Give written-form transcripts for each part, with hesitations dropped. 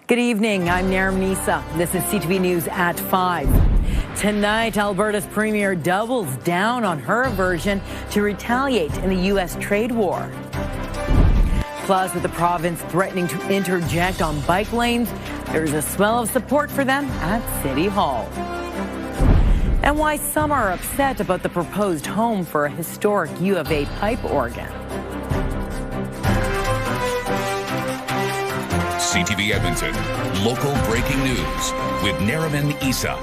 Good evening, I'm Nisa. This is CTV News at 5. Tonight, Alberta's premier doubles down on her aversion to retaliate in the U.S. trade war. Plus, with the province threatening to interject on bike lanes, there's a swell of support for them at City Hall. And why some are upset about the proposed home for a historic U of A pipe organ. CTV Edmonton, local breaking news with Nariman Isa.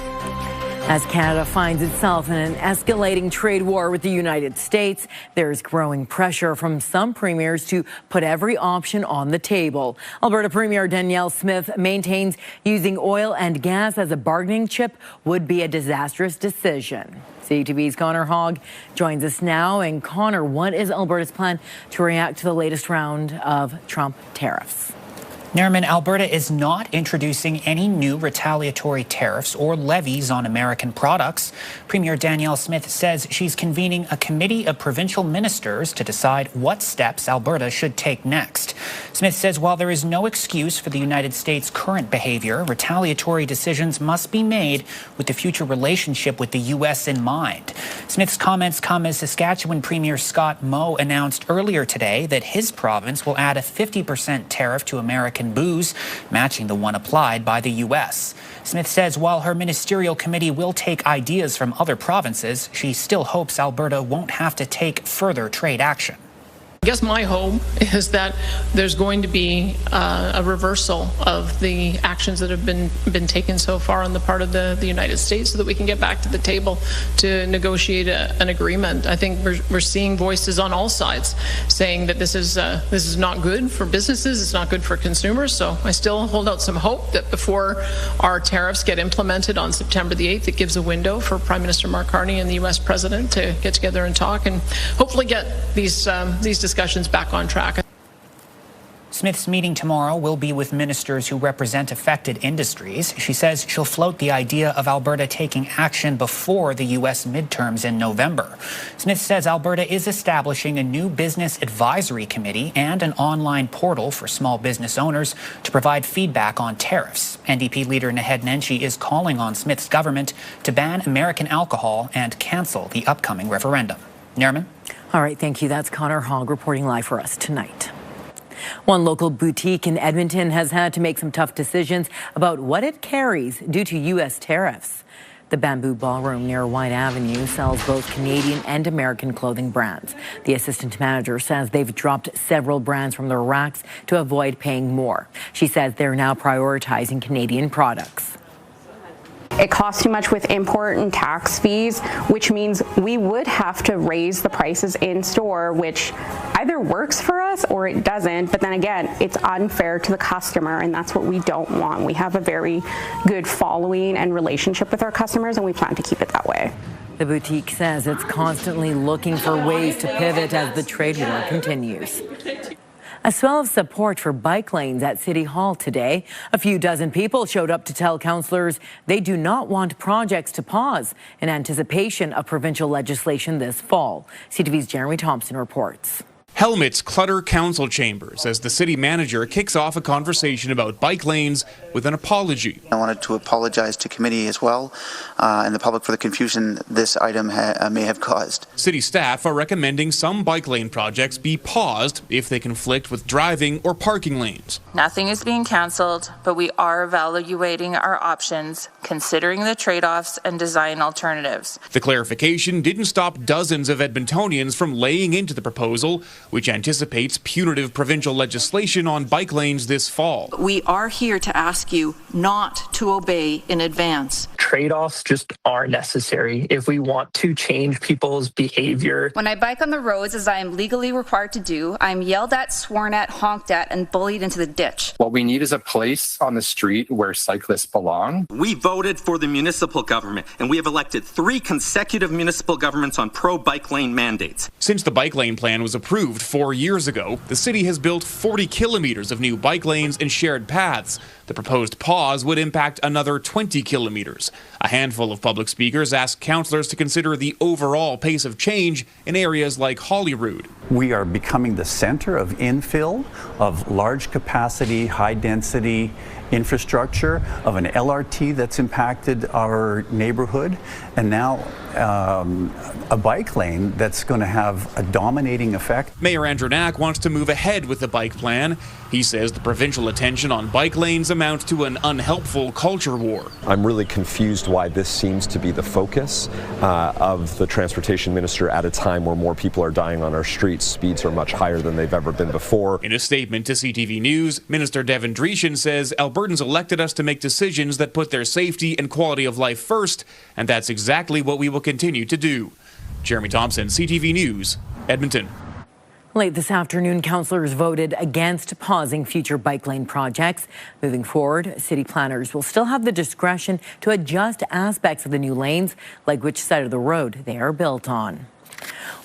As Canada finds itself in an escalating trade war with the United States, there is growing pressure from some premiers to put every option on the table. Alberta Premier Danielle Smith maintains using oil and gas as a bargaining chip would be a disastrous decision. CTV's Connor Hogg joins us now. And Connor, what is Alberta's plan to react to the latest round of Trump tariffs? Nariman, Alberta is not introducing any new retaliatory tariffs or levies on American products. Premier Danielle Smith says she's convening a committee of provincial ministers to decide what steps Alberta should take next. Smith says while there is no excuse for the United States' current behavior, retaliatory decisions must be made with the future relationship with the U.S. in mind. Smith's comments come as Saskatchewan Premier Scott Moe announced earlier today that his province will add a 50% tariff to American booze, matching the one applied by the U.S. Smith says while her ministerial committee will take ideas from other provinces, she still hopes Alberta won't have to take further trade action. I guess my hope is that there's going to be a reversal of the actions that have been taken so far on the part of the United States so that we can get back to the table to negotiate an agreement. I think we're seeing voices on all sides saying that this is not good for businesses, it's not good for consumers. So I still hold out some hope that before our tariffs get implemented on September the 8th, it gives a window for Prime Minister Mark Carney and the U.S. President to get together and talk and hopefully get these discussions back on track. Smith's meeting tomorrow will be with ministers who represent affected industries. She says she'll float the idea of Alberta taking action before the U.S. midterms in November. Smith says Alberta is establishing a new business advisory committee and an online portal for small business owners to provide feedback on tariffs. NDP leader Naheed Nenshi is calling on Smith's government to ban American alcohol and cancel the upcoming referendum. Nariman? All right, thank you. That's Connor Hogg reporting live for us tonight. One local boutique in Edmonton has had to make some tough decisions about what it carries due to U.S. tariffs. The Bamboo Ballroom near White Avenue sells both Canadian and American clothing brands. The assistant manager says they've dropped several brands from their racks to avoid paying more. She says they're now prioritizing Canadian products. It costs too much with import and tax fees, which means we would have to raise the prices in store, which either works for us or it doesn't. But then again, it's unfair to the customer, and that's what we don't want. We have a very good following and relationship with our customers, and we plan to keep it that way. The boutique says it's constantly looking for ways to pivot as the trade war continues. A swell of support for bike lanes at City Hall today. A few dozen people showed up to tell councillors they do not want projects to pause in anticipation of provincial legislation this fall. CTV's Jeremy Thompson reports. Helmets clutter council chambers as the city manager kicks off a conversation about bike lanes with an apology. I wanted to apologize to committee as well and the public for the confusion this item may have caused. City staff are recommending some bike lane projects be paused if they conflict with driving or parking lanes. Nothing is being cancelled, but we are evaluating our options, considering the trade-offs and design alternatives. The clarification didn't stop dozens of Edmontonians from laying into the proposal, which anticipates punitive provincial legislation on bike lanes this fall. We are here to ask you not to obey in advance. Trade-offs just are necessary if we want to change people's behavior. When I bike on the roads, as I am legally required to do, I'm yelled at, sworn at, honked at, and bullied into the ditch. What we need is a place on the street where cyclists belong. We voted for the municipal government, and we have elected 3 consecutive municipal governments on pro-bike lane mandates. Since the bike lane plan was approved approved 4 years ago, the city has built 40 kilometers of new bike lanes and shared paths. The proposed pause would impact another 20 kilometers. A handful of public speakers asked councillors to consider the overall pace of change in areas like Holyrood. We are becoming the center of infill, of large capacity, high density infrastructure, of an LRT that's impacted our neighborhood, and now a bike lane that's going to have a dominating effect. Mayor Andrew Knack wants to move ahead with the bike plan. He says the provincial attention on bike lanes amounts to an unhelpful culture war. I'm really confused why this seems to be the focus of the transportation minister at a time where more people are dying on our streets. Speeds are much higher than they've ever been before. In a statement to CTV News, Minister Devin Dreeshen says Albertans elected us to make decisions that put their safety and quality of life first, and that's exactly what we will continue to do. Jeremy Thompson, CTV News, Edmonton. Late this afternoon, councillors voted against pausing future bike lane projects. Moving forward, city planners will still have the discretion to adjust aspects of the new lanes, like which side of the road they are built on.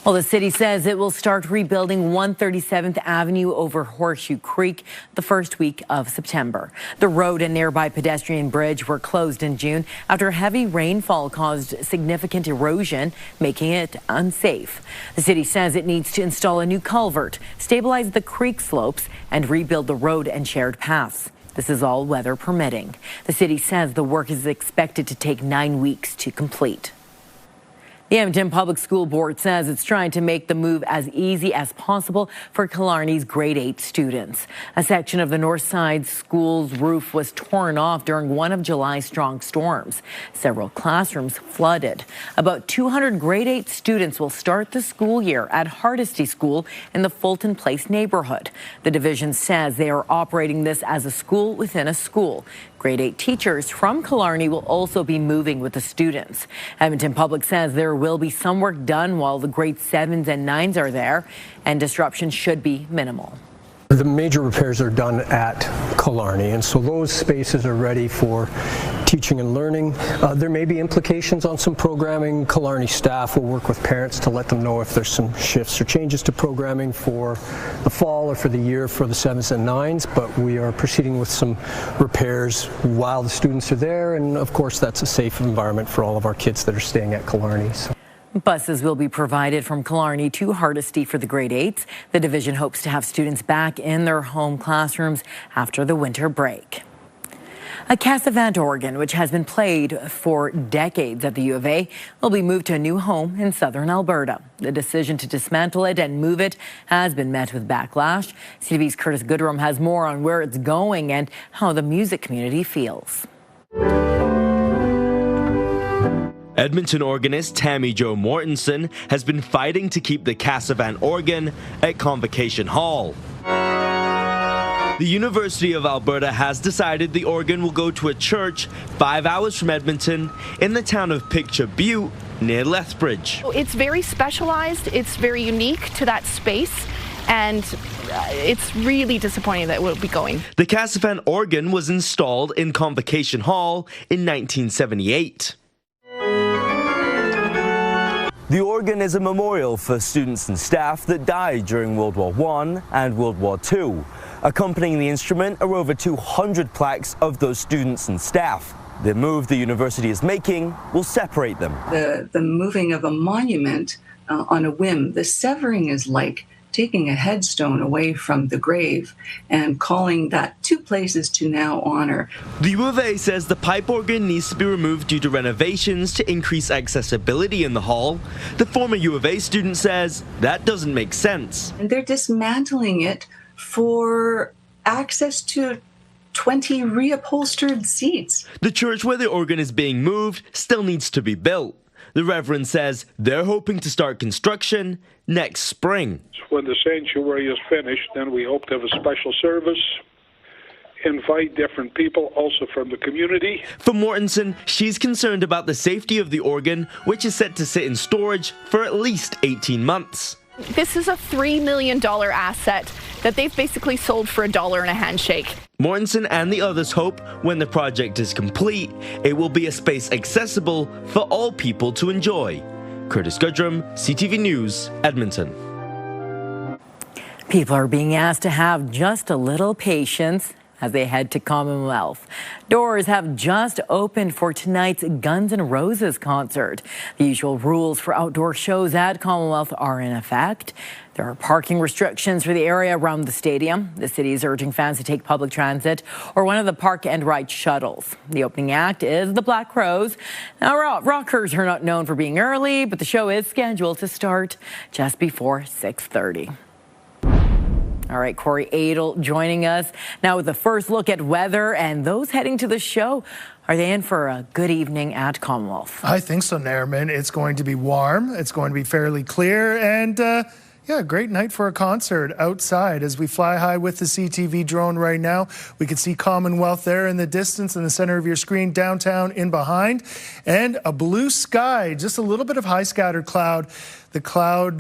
Well, the city says it will start rebuilding 137th Avenue over Horseshoe Creek the first week of September. The road and nearby pedestrian bridge were closed in June after heavy rainfall caused significant erosion, making it unsafe. The city says it needs to install a new culvert, stabilize the creek slopes, and rebuild the road and shared paths. This is all weather permitting. The city says the work is expected to take 9 weeks to complete. The Edmonton Public School Board says it's trying to make the move as easy as possible for Killarney's grade 8 students. A section of the north side school's roof was torn off during one of July's strong storms. Several classrooms flooded. About 200 grade 8 students will start the school year at Hardesty School in the Fulton Place neighborhood. The division says they are operating this as a school within a school. Grade 8 teachers from Killarney will also be moving with the students. Edmonton Public says there will be some work done while the grade 7s and 9s are there, and disruption should be minimal. The major repairs are done at Killarney, and so those spaces are ready for teaching and learning. There may be implications on some programming. Killarney staff will work with parents to let them know if there's some shifts or changes to programming for the fall or for the year for the 7s and 9s, but we are proceeding with some repairs while the students are there, and of course that's a safe environment for all of our kids that are staying at Killarney. Buses will be provided from Killarney to Hardesty for the grade 8s. The division hopes to have students back in their home classrooms after the winter break. A Cassavant organ, which has been played for decades at the U of A, will be moved to a new home in southern Alberta. The decision to dismantle it and move it has been met with backlash. CTV's Curtis Goodrum has more on where it's going and how the music community feels. Edmonton organist Tammy Jo Mortensen has been fighting to keep the Cassavant organ at Convocation Hall. The University of Alberta has decided the organ will go to a church 5 hours from Edmonton in the town of Picture Butte near Lethbridge. It's very specialized, it's very unique to that space, and it's really disappointing that it will be going. The Cassavant organ was installed in Convocation Hall in 1978. The organ is a memorial for students and staff that died during World War I and World War II. Accompanying the instrument are over 200 plaques of those students and staff. The move the university is making will separate them. The moving of a monument on a whim, the severing is like taking a headstone away from the grave and calling that two places to now honor. The U of A says the pipe organ needs to be removed due to renovations to increase accessibility in the hall. The former U of A student says that doesn't make sense. And they're dismantling it for access to 20 reupholstered seats. The church where the organ is being moved still needs to be built. The Reverend says they're hoping to start construction next spring. When the sanctuary is finished, then we hope to have a special service, invite different people also from the community. For Mortensen, she's concerned about the safety of the organ, which is set to sit in storage for at least 18 months. This is a $3 million asset that they've basically sold for $1 and a handshake. Mortensen and the others hope when the project is complete, it will be a space accessible for all people to enjoy. Curtis Goodrum, CTV News, Edmonton. People are being asked to have just a little patience as they head to Commonwealth. Doors have just opened for tonight's Guns N' Roses concert. The usual rules for outdoor shows at Commonwealth are in effect. There are parking restrictions for the area around the stadium. The city is urging fans to take public transit or one of the park and ride shuttles. The opening act is the Black Crowes. Now, rockers are not known for being early, but the show is scheduled to start just before 6:30. All right, Corey Adel joining us now with the first look at weather, and those heading to the show, are they in for a good evening at Commonwealth? I think so, Nairman. It's going to be warm. It's going to be fairly clear, and yeah, great night for a concert outside as we fly high with the CTV drone right now. We can see Commonwealth there in the distance in the center of your screen, downtown in behind, and a blue sky, just a little bit of high scattered cloud. The cloud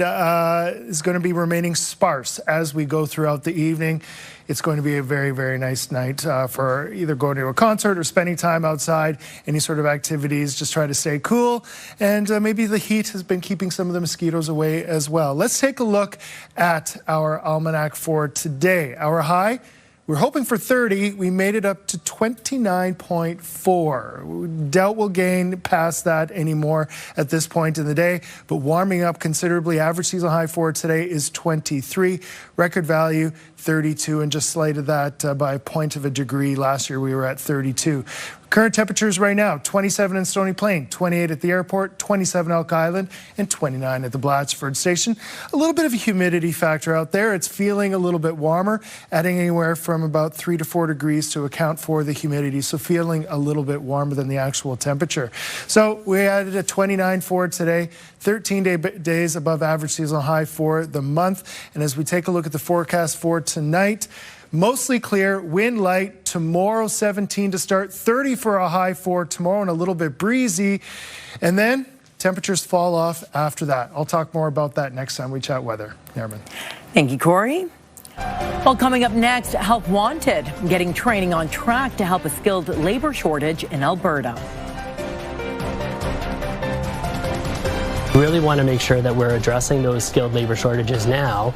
is going to be remaining sparse as we go throughout the evening. It's going to be a very, very nice night for either going to a concert or spending time outside, any sort of activities. Just try to stay cool. And maybe the heat has been keeping some of the mosquitoes away as well. Let's take a look at our almanac for today. Our high, we're hoping for 30. We made it up to 29.4. Doubt we'll gain past that anymore at this point in the day, but warming up considerably. Average seasonal high for today is 23. Record value 32, and just slighted that by a point of a degree. Last year we were at 32. Current temperatures right now, 27 in Stony Plain, 28 at the airport, 27 Elk Island, and 29 at the Blatchford station. A little bit of a humidity factor out there. It's feeling a little bit warmer, adding anywhere from about 3 to 4 degrees to account for the humidity. So feeling a little bit warmer than the actual temperature. So we added a 29 for today, 13 days above average seasonal high for the month. And as we take a look at the forecast for tonight, mostly clear, wind light. Tomorrow, 17 to start, 30 for a high for tomorrow, and a little bit breezy. And then temperatures fall off after that. I'll talk more about that next time we chat weather. Nairman. Thank you, Corey. Well, coming up next, Help Wanted, getting training on track to help a skilled labor shortage in Alberta. We really want to make sure that we're addressing those skilled labor shortages now.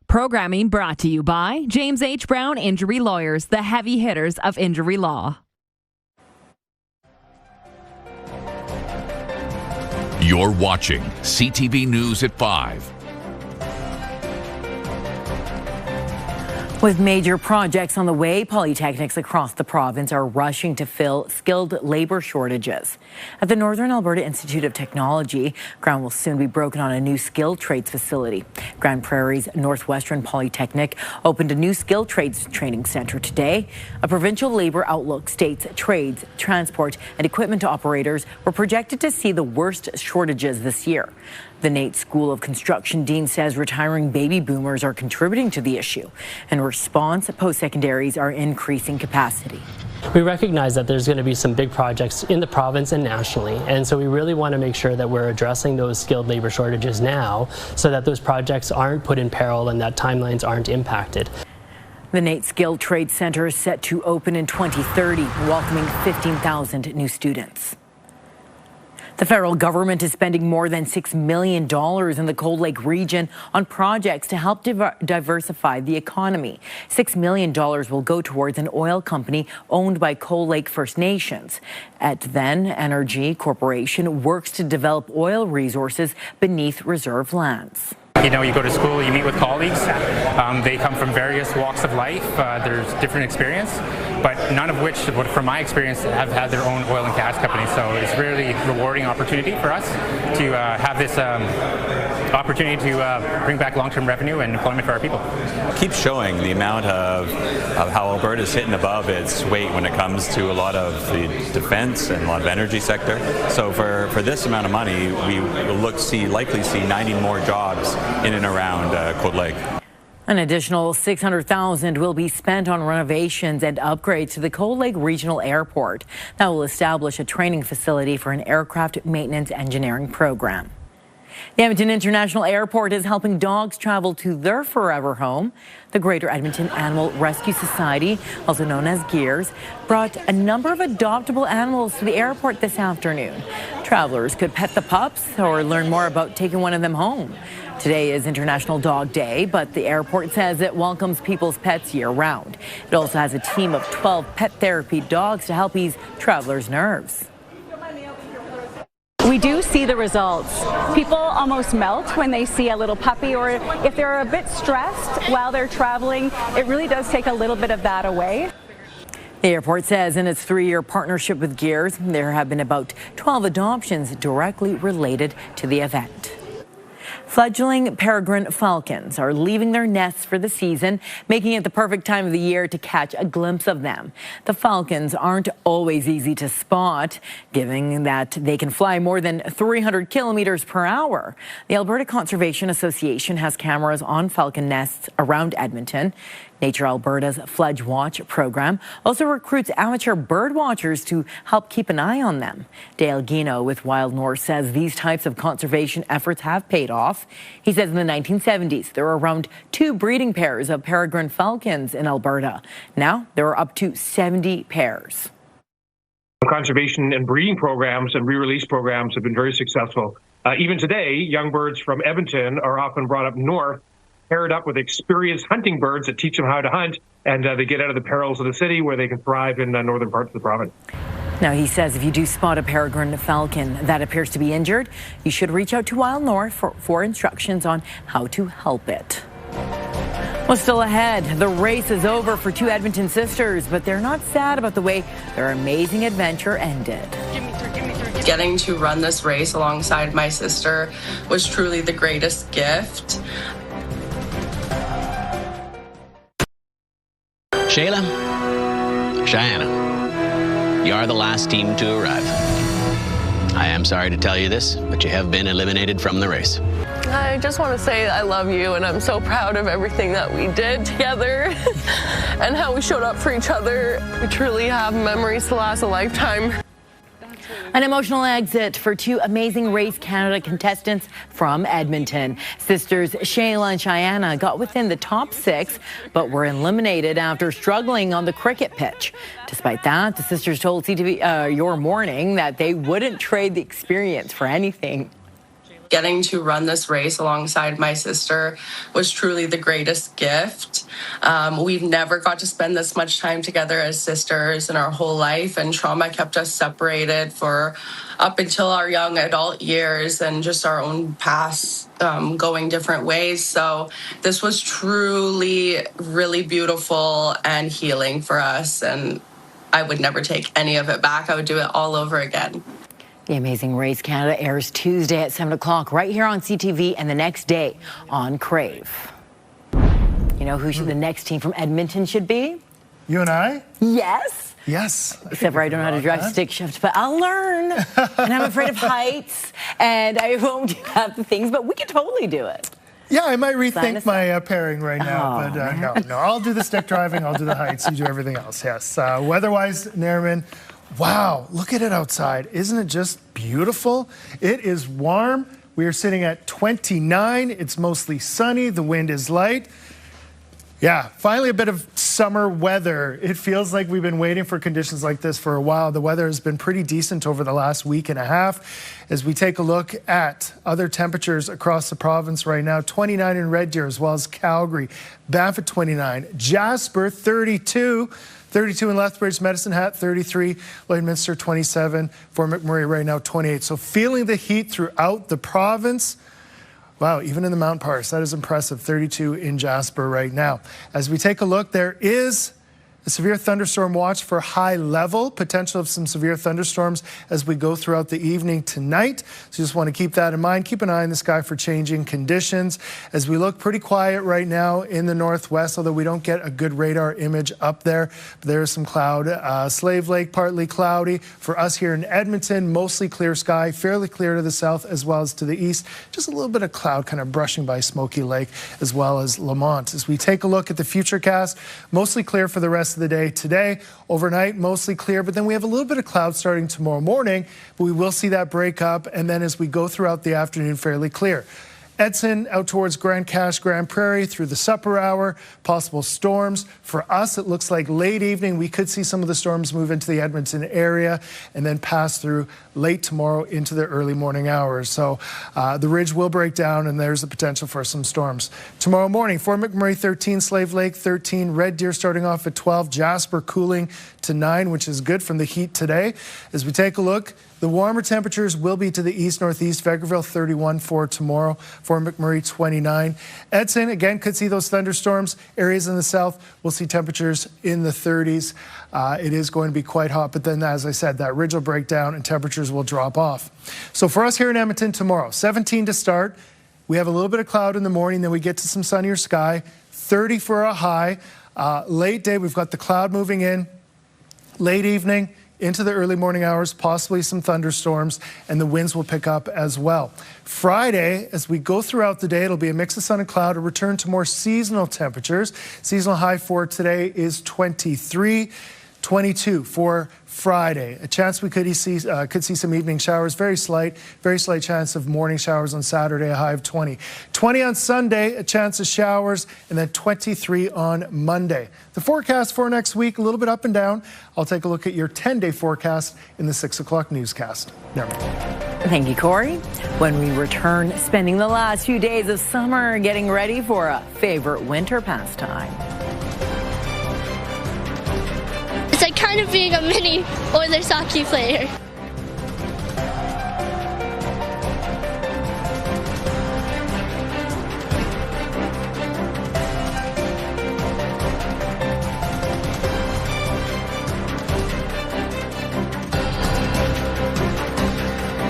Programming brought to you by James H. Brown Injury Lawyers, the heavy hitters of injury law. You're watching CTV News at 5. With major projects on the way, polytechnics across the province are rushing to fill skilled labor shortages. At the Northern Alberta Institute of Technology, ground will soon be broken on a new skilled trades facility. Grand Prairie's Northwestern Polytechnic opened a new skilled trades training centre today. A provincial labour outlook states trades, transport and equipment operators were projected to see the worst shortages this year. The Nate School of Construction dean says retiring baby boomers are contributing to the issue. In response, post-secondaries are increasing capacity. We recognize that there's going to be some big projects in the province and nationally, and so we really want to make sure that we're addressing those skilled labor shortages now so that those projects aren't put in peril and that timelines aren't impacted. The Nate Skilled Trade Centre is set to open in 2030, welcoming 15,000 new students. The federal government is spending more than $6 million in the Cold Lake region on projects to help diversify the economy. $6 million will go towards an oil company owned by Cold Lake First Nations. Then Energy Corporation works to develop oil resources beneath reserve lands. You know, you go to school, you meet with colleagues. They come from various walks of life. There's different experience, but none of which, from my experience, have had their own oil and gas company. So it's really rewarding opportunity for us to have this opportunity to bring back long-term revenue and employment for our people. Keep showing the amount of how Alberta is hitting above its weight when it comes to a lot of the defense and a lot of energy sector. So for this amount of money, we will likely see 90 more jobs in and around Cold Lake. An additional $600,000 will be spent on renovations and upgrades to the Cold Lake Regional Airport. That will establish a training facility for an aircraft maintenance engineering program. The Edmonton International Airport is helping dogs travel to their forever home. The Greater Edmonton Animal Rescue Society, also known as GEARS, brought a number of adoptable animals to the airport this afternoon. Travelers could pet the pups or learn more about taking one of them home. Today is International Dog Day, but the airport says it welcomes people's pets year-round. It also has a team of 12 pet therapy dogs to help ease travelers' nerves. We do see the results. People almost melt when they see a little puppy, or if they're a bit stressed while they're traveling, it really does take a little bit of that away. The airport says in its 3-year partnership with Gears, there have been about 12 adoptions directly related to the event. Fledgling peregrine falcons are leaving their nests for the season, making it the perfect time of the year to catch a glimpse of them. The falcons aren't always easy to spot, given that they can fly more than 300 kilometers per hour. The Alberta Conservation Association has cameras on falcon nests around Edmonton. Nature Alberta's Fledge Watch program also recruits amateur bird watchers to help keep an eye on them. Dale Guino with Wild North says these types of conservation efforts have paid off. He says in the 1970s, there were around 2 breeding pairs of peregrine falcons in Alberta. Now there are up to 70 pairs. Conservation and breeding programs and re-release programs have been very successful. Even today, young birds from Edmonton are often brought up north, paired up with experienced hunting birds that teach them how to hunt, and they get out of the perils of the city where they can thrive in the northern parts of the province. Now, he says if you do spot a peregrine falcon that appears to be injured, you should reach out to Wild North for instructions on how to help it. Well, still ahead, the race is over for 2 Edmonton sisters, but they're not sad about the way their amazing adventure ended. Getting to run this race alongside my sister was truly the greatest gift. Shayla, Cheyenne, you are the last team to arrive. I am sorry to tell you this, but you have been eliminated from the race. I just want to say I love you, and I'm so proud of everything that we did together and how we showed up for each other. We truly have memories to last a lifetime. An emotional exit for 2 Amazing Race Canada contestants from Edmonton. Sisters Shayla and Cheyenne got within the top 6, but were eliminated after struggling on the cricket pitch. Despite that, the sisters told CTV Your Morning that they wouldn't trade the experience for anything. Getting to run this race alongside my sister was truly the greatest gift. We've never got to spend this much time together as sisters in our whole life, and trauma kept us separated for up until our young adult years and just our own paths going different ways. So this was truly really beautiful and healing for us, and I would never take any of it back. I would do it all over again. The Amazing Race Canada airs Tuesday at 7 o'clock right here on CTV and the next day on Crave. You know who the next team from Edmonton should be? You and I? Yes. Yes. Except for I don't know how to drive stick shift, but I'll learn. And I'm afraid of heights, and I won't have the things, but we can totally do it. Yeah, I might rethink my pairing right now, but no, I'll do the stick driving, I'll do the heights, you do everything else, yes. Weather-wise, Nariman, wow, look at it outside. Isn't it just beautiful? It is warm. We are sitting at 29. It's mostly sunny. The wind is light. Yeah, finally a bit of summer weather. It feels like we've been waiting for conditions like this for a while. The weather has been pretty decent over the last week and a half. As we take a look at other temperatures across the province right now, 29 in Red Deer as well as Calgary. Banff at 29. Jasper, 32. 32 in Lethbridge, Medicine Hat, 33, Lloydminster, 27, Fort McMurray right now, 28. So feeling the heat throughout the province. Wow, even in the Mount Parks, that is impressive, 32 in Jasper right now. As we take a look, there is a severe thunderstorm watch for high level, potential of some severe thunderstorms as we go throughout the evening tonight. So just want to keep that in mind. Keep an eye on the sky for changing conditions. As we look pretty quiet right now in the northwest, although we don't get a good radar image up there. But there is some cloud. Slave Lake, partly cloudy. For us here in Edmonton, mostly clear sky, fairly clear to the south as well as to the east. Just a little bit of cloud kind of brushing by Smoky Lake as well as Lamont. As we take a look at the futurecast, mostly clear for the rest of the day today. Overnight, mostly clear, but then we have a little bit of cloud starting tomorrow morning, but we will see that break up, and then as we go throughout the afternoon, fairly clear. Edson out towards Grand Cache, Grand Prairie through the supper hour, possible storms. For us, it looks like late evening we could see some of the storms move into the Edmonton area and then pass through late tomorrow into the early morning hours. So the ridge will break down and there's the potential for some storms. Tomorrow morning, Fort McMurray 13, Slave Lake 13, Red Deer starting off at 12, Jasper cooling to 9, which is good from the heat today. As we take a look, the warmer temperatures will be to the east-northeast. Vegreville 31 for tomorrow. Fort McMurray 29. Edson, again, could see those thunderstorms. Areas in the south will see temperatures in the 30s. It is going to be quite hot, but then, as I said, that ridge will break down and temperatures will drop off. So for us here in Edmonton tomorrow, 17 to start. We have a little bit of cloud in the morning, then we get to some sunnier sky. 30 for a high. Late day, we've got the cloud moving in. Late evening, into the early morning hours, possibly some thunderstorms, and the winds will pick up as well. Friday, as we go throughout the day, it'll be a mix of sun and cloud, a return to more seasonal temperatures. Seasonal high for today is 23, 22 for Friday. A chance we could see some evening showers, very slight chance of morning showers on Saturday, a high of 20. 20 on Sunday, a chance of showers, and then 23 on Monday. The forecast for next week, a little bit up and down. I'll take a look at your 10-day forecast in the 6 o'clock newscast. Thank you, Corey. When we return, spending the last few days of summer getting ready for a favorite winter pastime. It's like kind of being a mini Oilers hockey player.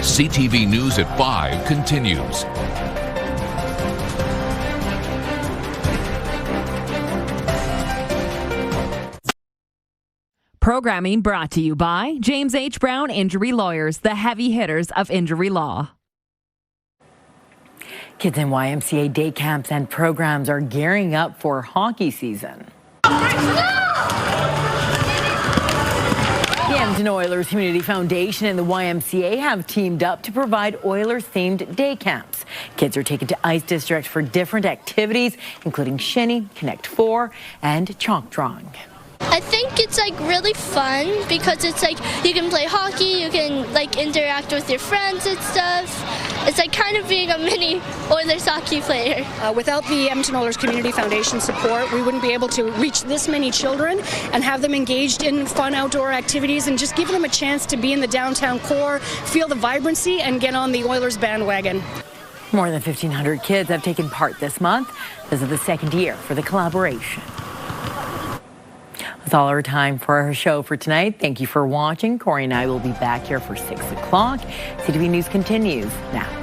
CTV News at 5 continues. Programming brought to you by James H. Brown Injury Lawyers, the heavy hitters of injury law. Kids in YMCA day camps and programs are gearing up for hockey season. The Edmonton Oilers Community Foundation and the YMCA have teamed up to provide Oilers-themed day camps. Kids are taken to Ice District for different activities, including shinny, Connect 4, and chalk drawing. I think it's like really fun because it's like you can play hockey, you can like interact with your friends and stuff. It's like kind of being a mini Oilers hockey player. Without the Edmonton Oilers Community Foundation support, we wouldn't be able to reach this many children and have them engaged in fun outdoor activities and just give them a chance to be in the downtown core, feel the vibrancy, and get on the Oilers bandwagon. More than 1,500 kids have taken part this month. This is the second year for the collaboration. That's all our time for our show for tonight. Thank you for watching. Corey and I will be back here for 6 o'clock. CTV News continues now.